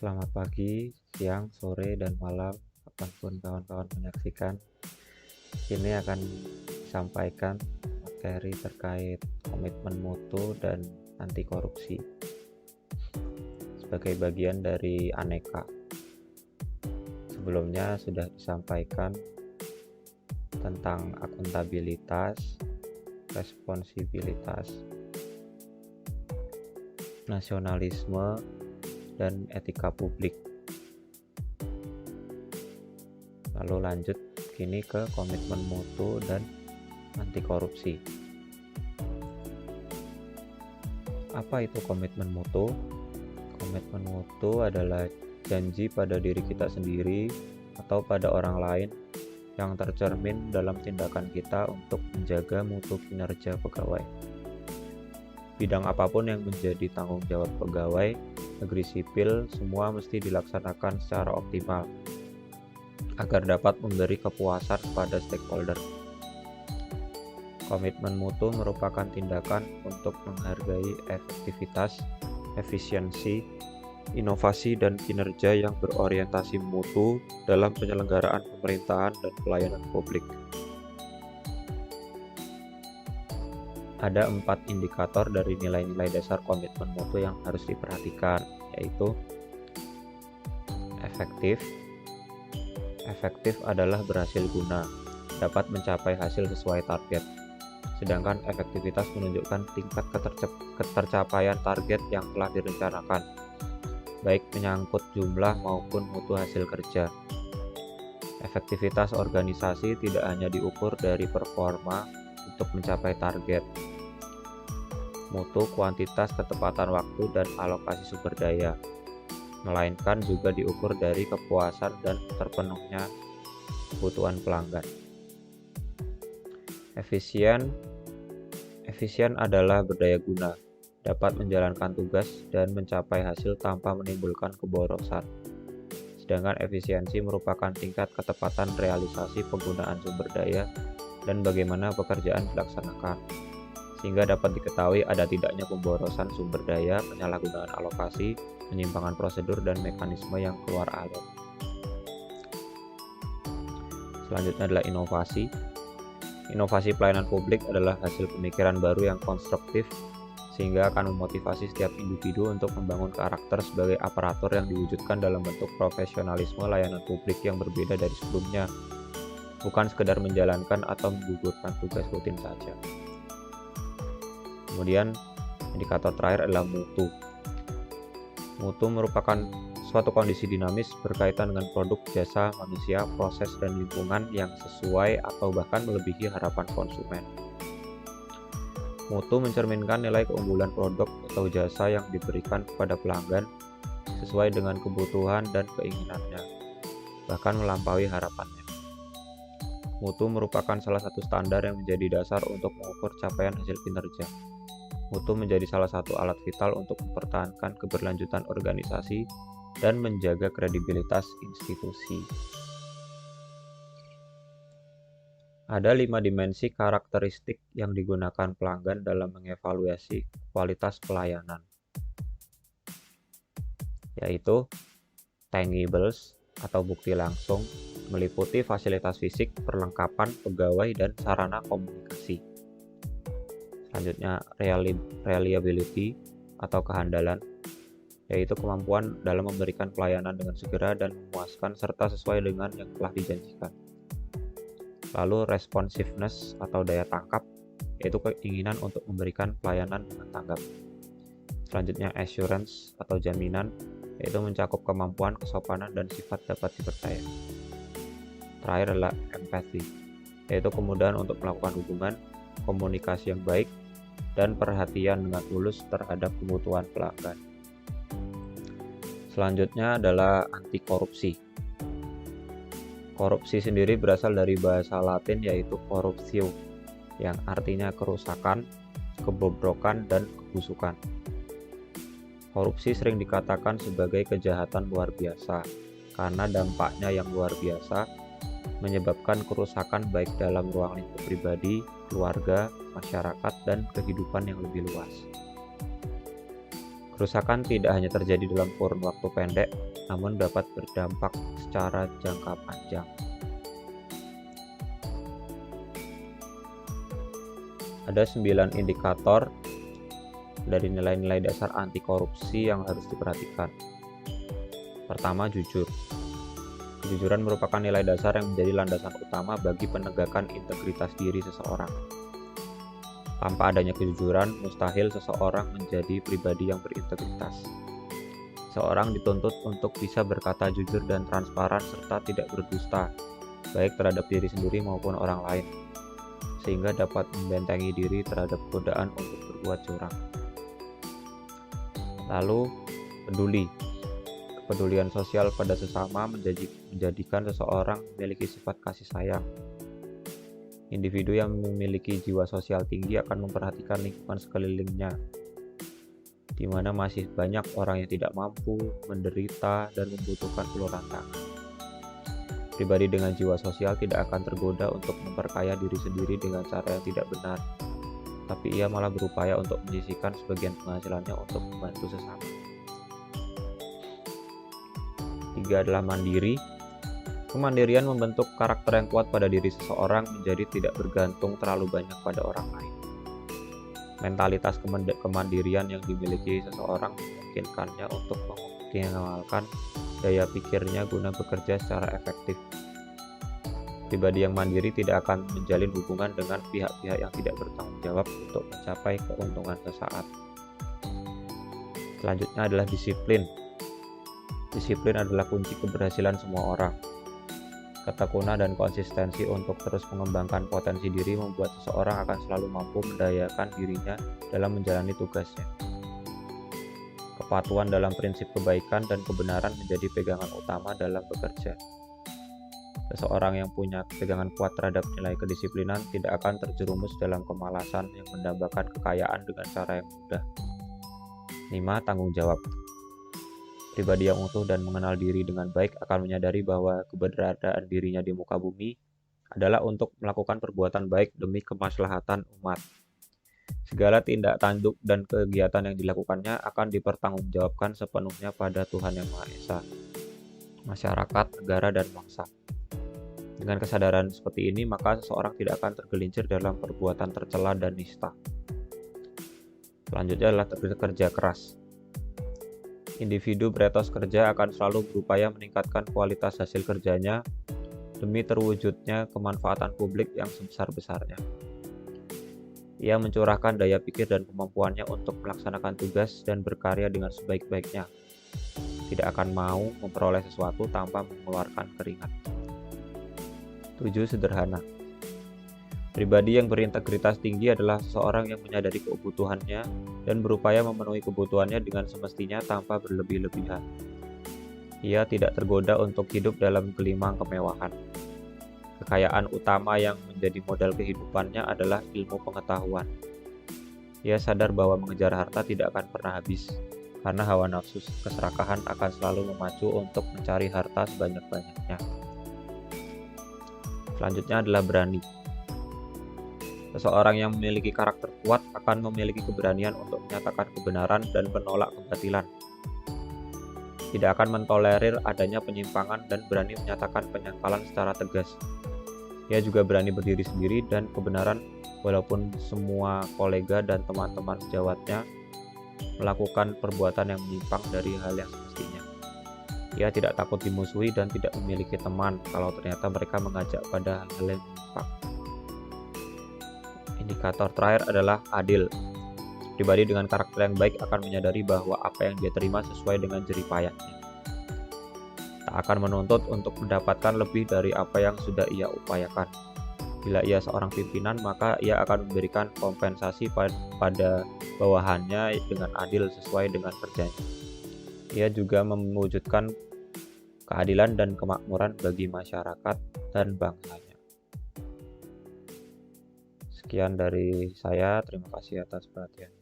Selamat pagi, siang, sore, dan malam, kapanpun kawan-kawan menyaksikan. Ini akan disampaikan materi terkait komitmen mutu dan anti korupsi sebagai bagian dari Aneka. Sebelumnya sudah disampaikan tentang akuntabilitas, responsibilitas, nasionalisme, dan etika publik. Lalu lanjut kini ke komitmen mutu dan anti korupsi. Apa itu komitmen mutu? Komitmen mutu adalah janji pada diri kita sendiri atau pada orang lain yang tercermin dalam tindakan kita untuk menjaga mutu kinerja pegawai. Bidang apapun yang menjadi tanggung jawab pegawai negeri sipil, semua mesti dilaksanakan secara optimal agar dapat memberi kepuasan pada stakeholder. Komitmen mutu merupakan tindakan untuk menghargai efektivitas, efisiensi, inovasi, dan kinerja yang berorientasi mutu dalam penyelenggaraan pemerintahan dan pelayanan publik. Ada 4 indikator dari nilai-nilai dasar komitmen mutu yang harus diperhatikan, yaitu efektif. Efektif adalah berhasil guna, dapat mencapai hasil sesuai target. Sedangkan efektivitas menunjukkan tingkat ketercapaian target yang telah direncanakan, baik menyangkut jumlah maupun mutu hasil kerja. Efektivitas organisasi tidak hanya diukur dari performa untuk mencapai target, mutu kuantitas ketepatan waktu dan alokasi sumber daya, melainkan juga diukur dari kepuasan dan terpenuhnya kebutuhan pelanggan. Efisien adalah berdaya guna, dapat menjalankan tugas dan mencapai hasil tanpa menimbulkan keborosan. Sedangkan efisiensi merupakan tingkat ketepatan realisasi penggunaan sumber daya dan bagaimana pekerjaan dilaksanakan, sehingga dapat diketahui ada tidaknya pemborosan sumber daya, penyalahgunaan alokasi, penyimpangan prosedur, dan mekanisme yang keluar alur. Selanjutnya adalah inovasi. Inovasi pelayanan publik adalah hasil pemikiran baru yang konstruktif, sehingga akan memotivasi setiap individu untuk membangun karakter sebagai aparatur yang diwujudkan dalam bentuk profesionalisme layanan publik yang berbeda dari sebelumnya, bukan sekedar menjalankan atau menggugurkan tugas rutin saja. Kemudian indikator terakhir adalah mutu. Mutu merupakan suatu kondisi dinamis berkaitan dengan produk, jasa, manusia, proses, dan lingkungan yang sesuai atau bahkan melebihi harapan konsumen. Mutu mencerminkan nilai keunggulan produk atau jasa yang diberikan kepada pelanggan sesuai dengan kebutuhan dan keinginannya, bahkan melampaui harapannya. Mutu merupakan salah satu standar yang menjadi dasar untuk mengukur capaian hasil kinerja. Mutu menjadi salah satu alat vital untuk mempertahankan keberlanjutan organisasi dan menjaga kredibilitas institusi. Ada 5 dimensi karakteristik yang digunakan pelanggan dalam mengevaluasi kualitas pelayanan, yaitu tangibles atau bukti langsung, meliputi fasilitas fisik, perlengkapan, pegawai, dan sarana komunikasi. Selanjutnya reliability atau kehandalan, yaitu kemampuan dalam memberikan pelayanan dengan segera dan memuaskan serta sesuai dengan yang telah dijanjikan. Lalu responsiveness atau daya tangkap, yaitu keinginan untuk memberikan pelayanan dengan tanggap. Selanjutnya assurance atau jaminan, yaitu mencakup kemampuan, kesopanan, dan sifat dapat dipercaya. Terakhir adalah empathy, yaitu kemudahan untuk melakukan hubungan, komunikasi yang baik, dan perhatian dengan tulus terhadap kebutuhan pelanggan. Selanjutnya adalah anti korupsi. Korupsi sendiri berasal dari bahasa Latin yaitu corruptio, yang artinya kerusakan, kebobrokan, dan kebusukan. Korupsi sering dikatakan sebagai kejahatan luar biasa karena dampaknya yang luar biasa, menyebabkan kerusakan baik dalam ruang lingkup pribadi, keluarga, masyarakat, dan kehidupan yang lebih luas. Kerusakan tidak hanya terjadi dalam kurun waktu pendek, namun dapat berdampak secara jangka panjang. Ada 9 indikator dari nilai-nilai dasar anti korupsi yang harus diperhatikan. Pertama, jujur. Kejujuran merupakan nilai dasar yang menjadi landasan utama bagi penegakan integritas diri seseorang. Tanpa adanya kejujuran, mustahil seseorang menjadi pribadi yang berintegritas. Seorang dituntut untuk bisa berkata jujur dan transparan serta tidak berdusta, baik terhadap diri sendiri maupun orang lain, sehingga dapat membentengi diri terhadap godaan untuk berbuat curang. Lalu, peduli. Kepedulian sosial pada sesama menjadikan seseorang memiliki sifat kasih sayang. Individu yang memiliki jiwa sosial tinggi akan memperhatikan lingkungan sekelilingnya, di mana masih banyak orang yang tidak mampu, menderita, dan membutuhkan uluran tangan. Pribadi dengan jiwa sosial tidak akan tergoda untuk memperkaya diri sendiri dengan cara yang tidak benar, tapi ia malah berupaya untuk menyisihkan sebagian penghasilannya untuk membantu sesama. 3 adalah mandiri. Kemandirian membentuk karakter yang kuat pada diri seseorang menjadi tidak bergantung terlalu banyak pada orang lain. Mentalitas kemandirian yang dimiliki seseorang memungkinkannya untuk mengoptimalkan daya pikirnya guna bekerja secara efektif. Pribadi yang mandiri tidak akan menjalin hubungan dengan pihak-pihak yang tidak bertanggung jawab untuk mencapai keuntungan sesaat. Selanjutnya adalah disiplin. Disiplin adalah kunci keberhasilan semua orang. Ketekunan dan konsistensi untuk terus mengembangkan potensi diri membuat seseorang akan selalu mampu mendayakan dirinya dalam menjalani tugasnya. Kepatuhan dalam prinsip kebaikan dan kebenaran menjadi pegangan utama dalam bekerja. Seseorang yang punya pegangan kuat terhadap nilai kedisiplinan tidak akan terjerumus dalam kemalasan yang mendambakan kekayaan dengan cara yang mudah. 5. Tanggung jawab. Pribadi yang utuh dan mengenal diri dengan baik akan menyadari bahwa keberadaan dirinya di muka bumi adalah untuk melakukan perbuatan baik demi kemaslahatan umat. Segala tindak tanduk dan kegiatan yang dilakukannya akan dipertanggungjawabkan sepenuhnya pada Tuhan Yang Maha Esa, masyarakat, negara, dan bangsa. Dengan kesadaran seperti ini, maka seseorang tidak akan tergelincir dalam perbuatan tercela dan nista. Selanjutnya adalah kerja keras. Individu beretos kerja akan selalu berupaya meningkatkan kualitas hasil kerjanya demi terwujudnya kemanfaatan publik yang sebesar-besarnya. Ia mencurahkan daya pikir dan kemampuannya untuk melaksanakan tugas dan berkarya dengan sebaik-baiknya. Tidak akan mau memperoleh sesuatu tanpa mengeluarkan keringat. 7. Sederhana. Pribadi yang berintegritas tinggi adalah seseorang yang menyadari kebutuhannya dan berupaya memenuhi kebutuhannya dengan semestinya tanpa berlebih-lebihan. Ia tidak tergoda untuk hidup dalam gelimang kemewahan. Kekayaan utama yang menjadi modal kehidupannya adalah ilmu pengetahuan. Ia sadar bahwa mengejar harta tidak akan pernah habis, karena hawa nafsu keserakahan akan selalu memacu untuk mencari harta sebanyak-banyaknya. Selanjutnya adalah berani. Seseorang yang memiliki karakter kuat akan memiliki keberanian untuk menyatakan kebenaran dan menolak kebatilan. Tidak akan mentolerir adanya penyimpangan dan berani menyatakan penyangkalan secara tegas. Ia juga berani berdiri sendiri dan kebenaran walaupun semua kolega dan teman-teman sejawatnya melakukan perbuatan yang menyimpang dari hal yang semestinya. Ia tidak takut dimusuhi dan tidak memiliki teman kalau ternyata mereka mengajak pada hal yang menyimpang. Indikator terakhir adalah adil. Pribadi dengan karakter yang baik akan menyadari bahwa apa yang dia terima sesuai dengan jerih payahnya. Tak akan menuntut untuk mendapatkan lebih dari apa yang sudah ia upayakan. Bila ia seorang pimpinan, maka ia akan memberikan kompensasi pada bawahannya dengan adil sesuai dengan kerjanya. Ia juga mewujudkan keadilan dan kemakmuran bagi masyarakat dan bangsanya. Sekian dari saya, terima kasih atas perhatiannya.